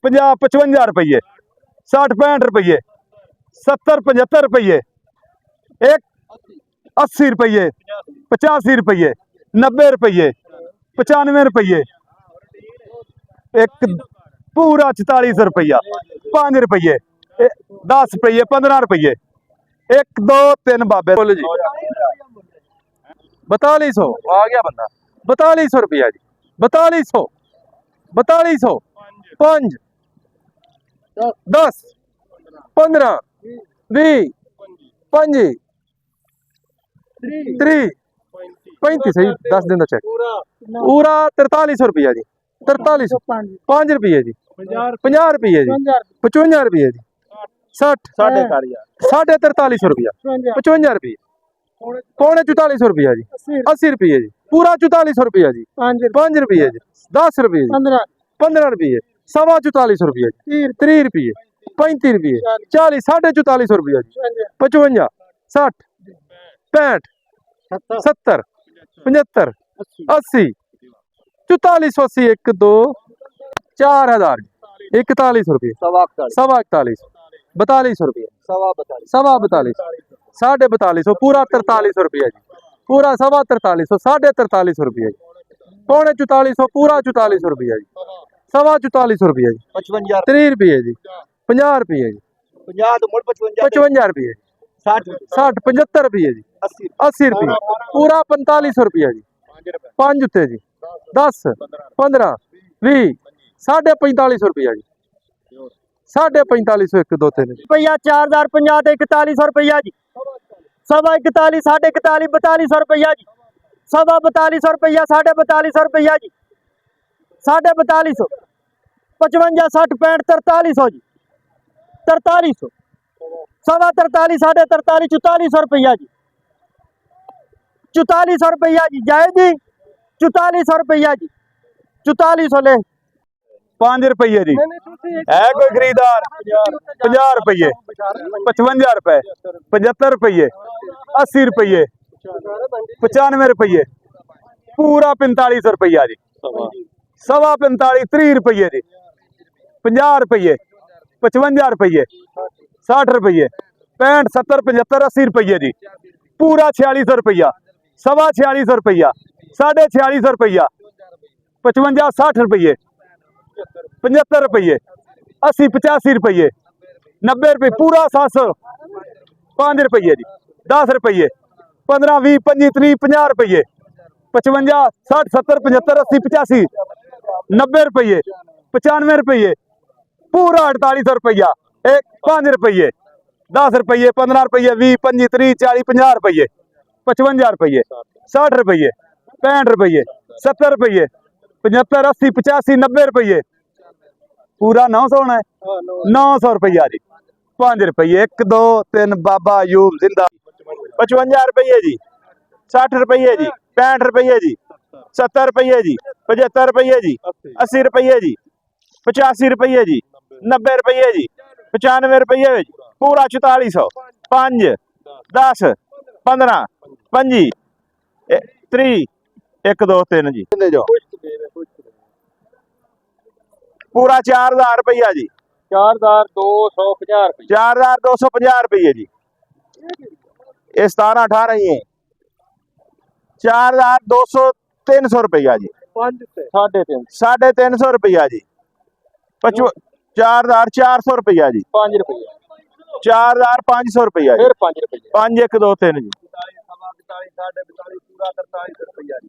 50 55 रुपये 60 65 रुपये 70 75 रुपये एक 80 रुपये 85 रुपये 90 रुपये 95 रुपये एक पूरा 4400 रुपया 5 रुपये 10 रुपये 15 रुपये 1 2 3 बाबे बोलो जी 4200 आ गया बंदा 4200 रुपया जी 4200 4200 5 10 15 20 25 30 35 सही 10 दिन का चेक पूरा 4300 रुपया जी 4300 5 रुपये जी 50 रुपये जी 55 रुपये जी 60 साढ़े 4300 रुपया 55 रुपये पौने 4400 रुपया जी 80 रुपये जी पूरा 4400 रुपया जी 5 रुपये जी 10 रुपये जी 15 रुपये 4400 रुपया जी 30 रुपये 35 रुपये 40 साढ़े 4400 रुपया जी 55 60 65 70 75 80 4480 1 2 4000 41 रुपये 41 4200 रुपये 42 साढ़े 4200 पूरा 4300 रुपया जी पूरा 4300 साढ़े 4300 रुपया जी पौने 4400 पूरा 4400 रुपया जी 4400 रुपया जी 30 रुपये जी 50 रुपये जी 55 रुपये 60 75 रुपये जी 80 रुपये पूरा 4500 रुपया जी 5 उत्ते जी 10 15 20 साढ़े 4500 रुपया जी साढ़े 4500 1 2 3 रुपया 4050 4100 रुपया जी 41 साढ़े 41 4200 रुपया जी 42 रुपया साढ़े 4200 रुपया जी साढ़े 4200 55 60 65 4300 जी 4300 43 साढ़े 43 4400 रुपया जी 4400 रुपया जी जाए जी 4400 रुपया जी 4400 ले 5 रुपये जी है कोई खरीदार 50 रुपये 55 रुपये 75 रुपये 80 रुपये 95 रुपये पूरा 4500 रुपया जी 45 30 रुपये जी 50 रुपये 55 रुपये 60 रुपये 65 70 75 80 रुपये जी पूरा 4600 रुपया 4600 रुपया साढ़े 4600 रुपया 55 60 रुपये 75 रुपये 80 85 रुपये 90 रुपये पूरा 700 5 रुपये जी 10 रुपये 15 20 25 30 50 रुपये 55 60 70 75 80 85 90 रुपये 95 रुपये पूरा 4800 रुपया एक 5 रुपये 10 रुपये 15 रुपये 20 25 30 40 50 रुपये 55 रुपये 60 रुपये 65 रुपये 70 रुपये 75 80 85 90 रुपये पूरा 900 होना है 900 रुपया जी 5 रुपये 1 2 3 बाबा यूब जिंदा 55 रुपये जी 60 रुपये जी 65 रुपये जी 70 रुपये जी 75 रुपये जी 80 रुपये जी 85 रुपये जी 90 रुपये जी 95 रुपये जी पूरा 4400 5 10 15 25 30 1 2 3 जी जो पूरा 4000 रुपया जी 4250 4250 रुपये जी ये 17 18 ही है 4200 300 रुपया जी साढ़े 350 रुपया जी 4400 रुपया जी 5 रुपये 4500 रुपया जी फिर 5 रुपये 5 1 2 3 जी पूरा 43 रुपया जी